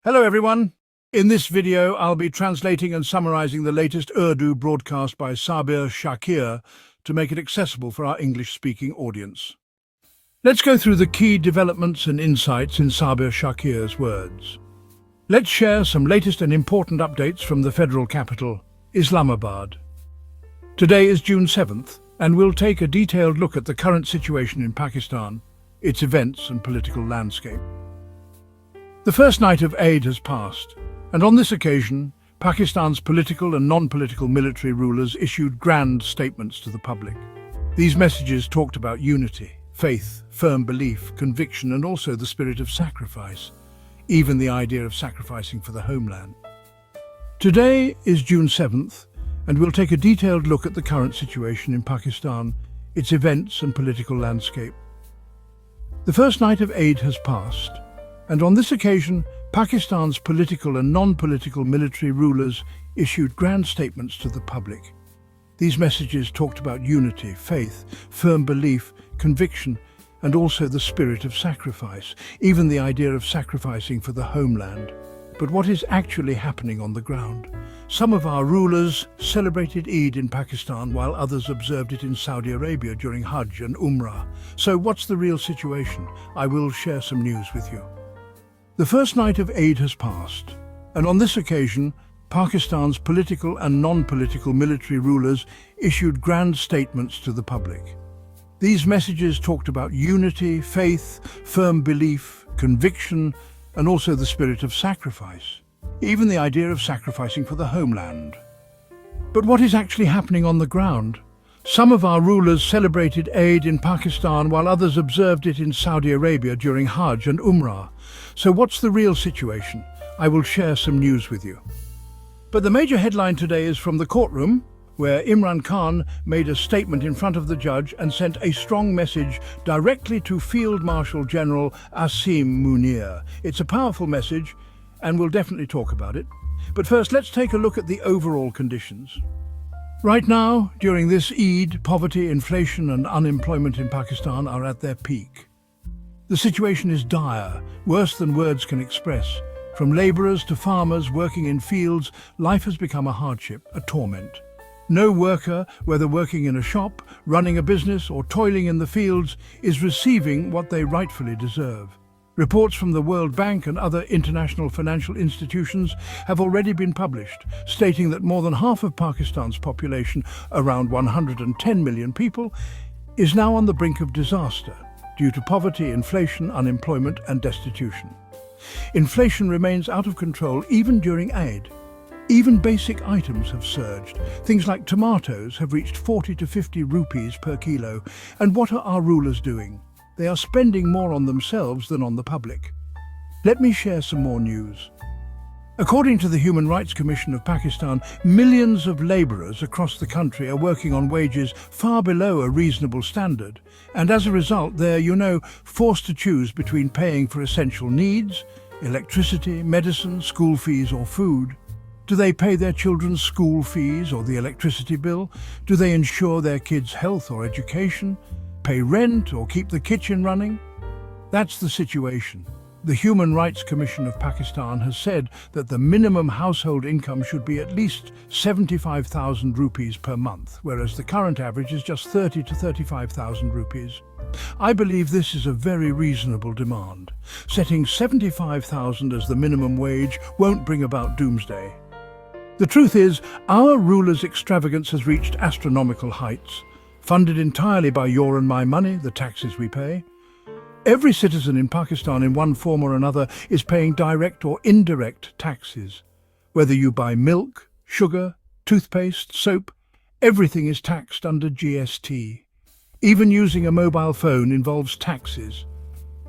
Hello everyone. In this video, I'll be translating and summarizing the latest Urdu broadcast by Sabir Shakir to make it accessible for our English-speaking audience. Let's go through the key developments and insights in Sabir Shakir's words. Let's share some latest and important updates from the federal capital, Islamabad. Today is June 7th, and we'll take a detailed look at the current situation in Pakistan, its events and political landscape. The first night of Eid has passed, and on this occasion, Pakistan's political and non-political military rulers issued grand statements to the public. These messages talked about unity, faith, firm belief, conviction, and also the spirit of sacrifice, even the idea of sacrificing for the homeland. Today is June 7th, and we'll take a detailed look at the current situation in Pakistan, its events and political landscape. The first night of Eid has passed, and on this occasion, Pakistan's political and non-political military rulers issued grand statements to the public. These messages talked about unity, faith, firm belief, conviction, and also the spirit of sacrifice, even the idea of sacrificing for the homeland. But what is actually happening on the ground? Some of our rulers celebrated Eid in Pakistan while others observed it in Saudi Arabia during Hajj and Umrah. So what's the real situation? I will share some news with you. The first night of Eid has passed, and on this occasion, Pakistan's political and non-political military rulers issued grand statements to the public. These messages talked about unity, faith, firm belief, conviction, and also the spirit of sacrifice, even the idea of sacrificing for the homeland. But what is actually happening on the ground? Some of our rulers celebrated Eid in Pakistan while others observed it in Saudi Arabia during Hajj and Umrah. So what's the real situation? I will share some news with you. But the major headline today is from the courtroom, where Imran Khan made a statement in front of the judge and sent a strong message directly to Field Marshal General Asim Munir. It's a powerful message, and we'll definitely talk about it. But first, let's take a look at the overall conditions. Right now, during this Eid, poverty, inflation and unemployment in Pakistan are at their peak. The situation is dire, worse than words can express. From labourers to farmers working in fields, life has become a hardship, a torment. No worker, whether working in a shop, running a business or toiling in the fields, is receiving what they rightfully deserve. Reports from the World Bank and other international financial institutions have already been published, stating that more than half of Pakistan's population, around 110 million people, is now on the brink of disaster due to poverty, inflation, unemployment and destitution. Inflation remains out of control even during Eid. Even basic items have surged. Things like tomatoes have reached 40 to 50 rupees per kilo. And what are our rulers doing? They are spending more on themselves than on the public. Let me share some more news. According to the Human Rights Commission of Pakistan, millions of labourers across the country are working on wages far below a reasonable standard. And as a result, they're, forced to choose between paying for essential needs, electricity, medicine, school fees or food. Do they pay their children's school fees or the electricity bill? Do they ensure their kids' health or education? Pay rent or keep the kitchen running? That's the situation. The Human Rights Commission of Pakistan has said that the minimum household income should be at least 75,000 rupees per month, whereas the current average is just 30 to 35,000 rupees. I believe this is a very reasonable demand. Setting 75,000 as the minimum wage won't bring about doomsday. The truth is, our rulers' extravagance has reached astronomical heights. Funded entirely by your and my money, the taxes we pay. Every citizen in Pakistan in one form or another is paying direct or indirect taxes. Whether you buy milk, sugar, toothpaste, soap, everything is taxed under GST. Even using a mobile phone involves taxes.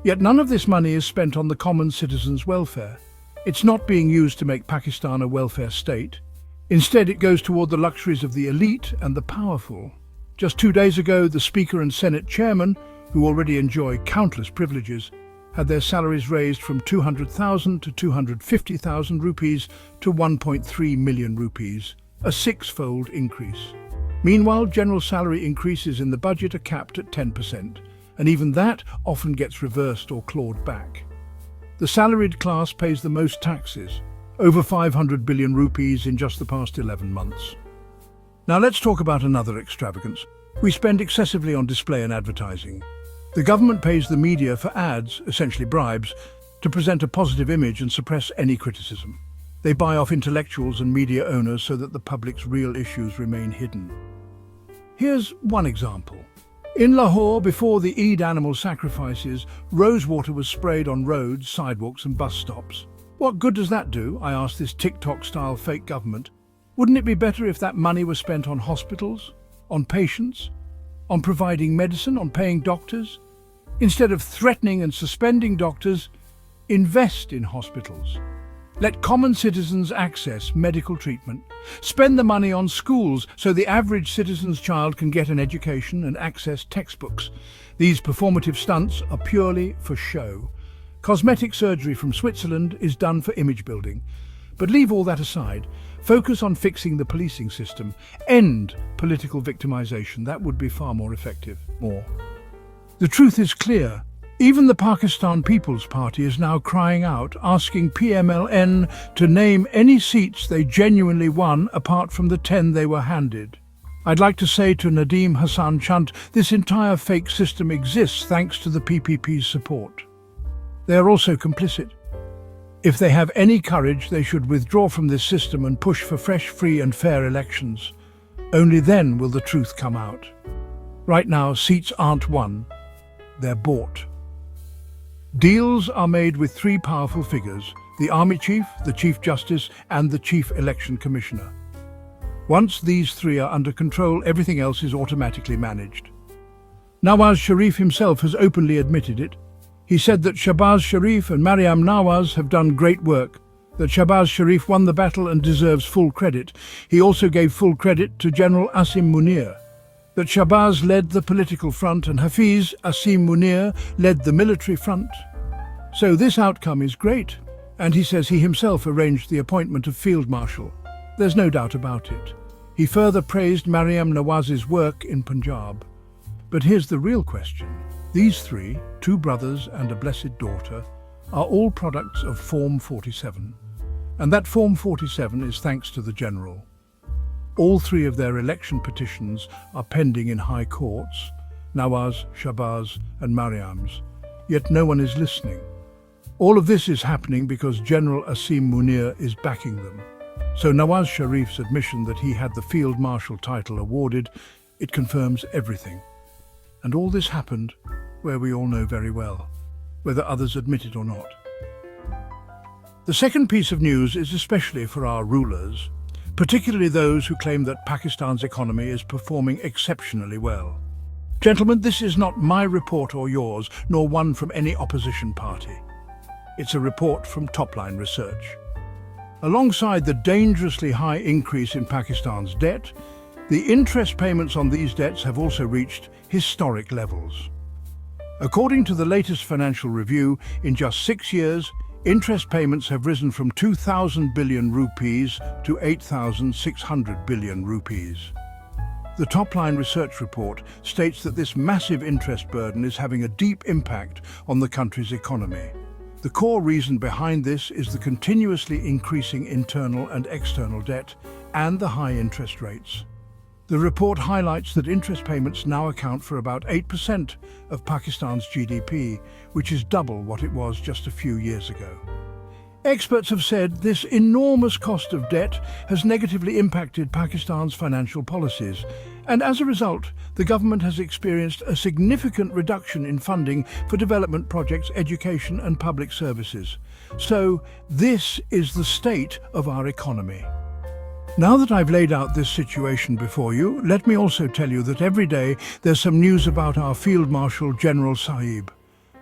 Yet none of this money is spent on the common citizen's welfare. It's not being used to make Pakistan a welfare state. Instead, it goes toward the luxuries of the elite and the powerful. Just 2 days ago, the Speaker and Senate Chairman, who already enjoy countless privileges, had their salaries raised from 200,000 to 250,000 rupees to 1.3 million rupees, a 6-fold increase. Meanwhile, general salary increases in the budget are capped at 10%, and even that often gets reversed or clawed back. The salaried class pays the most taxes, over 500 billion rupees in just the past 11 months. Now let's talk about another extravagance. We spend excessively on display and advertising. The government pays the media for ads, essentially bribes, to present a positive image and suppress any criticism. They buy off intellectuals and media owners so that the public's real issues remain hidden. Here's one example. In Lahore, before the Eid animal sacrifices, rosewater was sprayed on roads, sidewalks and bus stops. What good does that do? I asked this TikTok-style fake government. Wouldn't it be better if that money was spent on hospitals, on patients, on providing medicine, on paying doctors? Instead of threatening and suspending doctors, invest in hospitals. Let common citizens access medical treatment. Spend the money on schools so the average citizen's child can get an education and access textbooks. These performative stunts are purely for show. Cosmetic surgery from Switzerland is done for image building. But leave all that aside. Focus on fixing the policing system. End political victimization. That would be far more effective. The truth is clear. Even the Pakistan People's Party is now crying out, asking PMLN to name any seats they genuinely won apart from the 10 they were handed. I'd like to say to Nadeem Hassan Chant, this entire fake system exists thanks to the PPP's support. They are also complicit. If they have any courage, they should withdraw from this system and push for fresh, free and fair elections. Only then will the truth come out. Right now, seats aren't won, they're bought. Deals are made with three powerful figures, the Army Chief, the Chief Justice and the Chief Election Commissioner. Once these three are under control, everything else is automatically managed. Nawaz Sharif himself has openly admitted it. He said that Shahbaz Sharif and Maryam Nawaz have done great work, that Shahbaz Sharif won the battle and deserves full credit. He also gave full credit to General Asim Munir, that Shahbaz led the political front and Hafiz Asim Munir led the military front. So this outcome is great, and he says he himself arranged the appointment of Field Marshal. There's no doubt about it. He further praised Maryam Nawaz's work in Punjab. But here's the real question. These three, two brothers and a blessed daughter, are all products of Form 47. And that Form 47 is thanks to the General. All three of their election petitions are pending in high courts, Nawaz, Shahbaz and Maryam's, yet no one is listening. All of this is happening because General Asim Munir is backing them. So Nawaz Sharif's admission that he had the Field Marshal title awarded, it confirms everything. And all this happened where we all know very well, whether others admit it or not. The second piece of news is especially for our rulers, particularly those who claim that Pakistan's economy is performing exceptionally well. Gentlemen, this is not my report or yours, nor one from any opposition party. It's a report from Topline Research. Alongside the dangerously high increase in Pakistan's debt, the interest payments on these debts have also reached historic levels. According to the latest financial review, in just 6 years, interest payments have risen from 2,000 billion rupees to 8,600 billion rupees. The Topline Research report states that this massive interest burden is having a deep impact on the country's economy. The core reason behind this is the continuously increasing internal and external debt and the high interest rates. The report highlights that interest payments now account for about 8% of Pakistan's GDP, which is double what it was just a few years ago. Experts have said this enormous cost of debt has negatively impacted Pakistan's financial policies, and as a result, the government has experienced a significant reduction in funding for development projects, education and public services. So, this is the state of our economy. Now that I've laid out this situation before you, let me also tell you that every day there's some news about our Field Marshal General Sahib.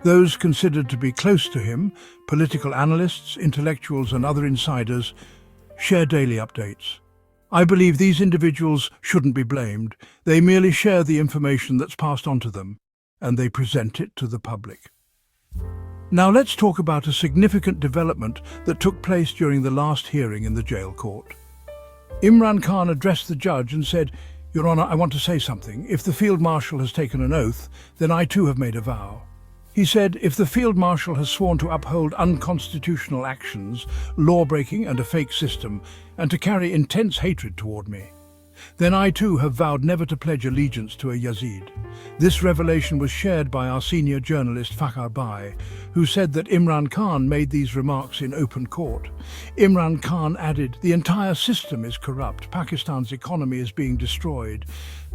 Those considered to be close to him, political analysts, intellectuals and other insiders, share daily updates. I believe these individuals shouldn't be blamed. They merely share the information that's passed on to them, and they present it to the public. Now let's talk about a significant development that took place during the last hearing in the jail court. Imran Khan addressed the judge and said, "Your Honour, I want to say something. If the Field Marshal has taken an oath, then I too have made a vow. He said, if the Field Marshal has sworn to uphold unconstitutional actions, law-breaking and a fake system, and to carry intense hatred toward me, then I too have vowed never to pledge allegiance to a Yazid. This revelation was shared by our senior journalist Fakhar Bhai, who said that Imran Khan made these remarks in open court. Imran Khan added, the entire system is corrupt, Pakistan's economy is being destroyed.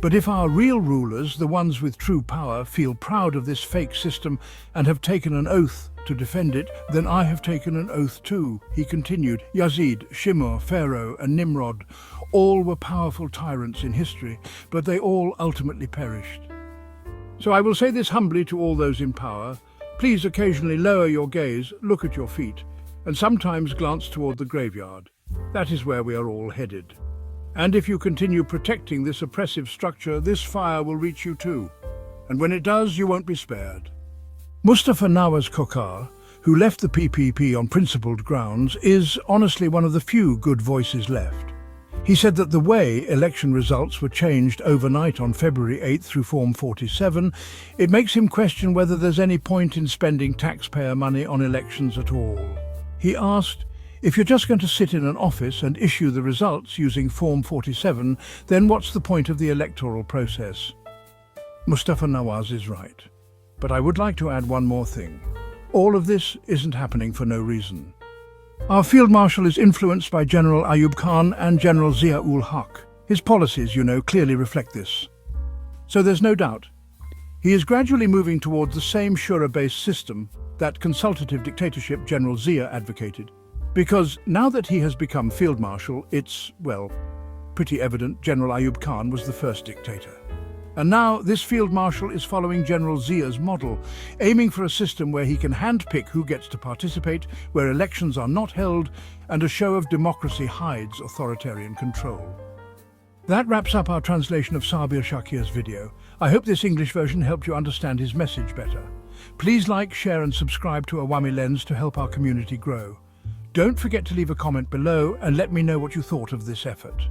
But if our real rulers, the ones with true power, feel proud of this fake system and have taken an oath to defend it, then I have taken an oath too, he continued. Yazid, Shimur, Pharaoh and Nimrod all were powerful tyrants in history, but they all ultimately perished. So I will say this humbly to all those in power, please occasionally lower your gaze, look at your feet, and sometimes glance toward the graveyard. That is where we are all headed. And if you continue protecting this oppressive structure, this fire will reach you too. And when it does, you won't be spared. Mustafa Nawaz Kokar, who left the PPP on principled grounds, is honestly one of the few good voices left. He said that the way election results were changed overnight on February 8 through Form 47, it makes him question whether there's any point in spending taxpayer money on elections at all. He asked, if you're just going to sit in an office and issue the results using Form 47, then what's the point of the electoral process? Mustafa Nawaz is right. But I would like to add one more thing. All of this isn't happening for no reason. Our Field Marshal is influenced by General Ayub Khan and General Zia-ul-Haq. His policies, clearly reflect this. So there's no doubt. He is gradually moving towards the same Shura-based system that consultative dictatorship General Zia advocated. Because now that he has become Field Marshal, it's, pretty evident General Ayub Khan was the first dictator. And now this Field Marshal is following General Zia's model, aiming for a system where he can handpick who gets to participate, where elections are not held, and a show of democracy hides authoritarian control. That wraps up our translation of Sabir Shakir's video. I hope this English version helped you understand his message better. Please like, share and subscribe to Awami Lens to help our community grow. Don't forget to leave a comment below and let me know what you thought of this effort.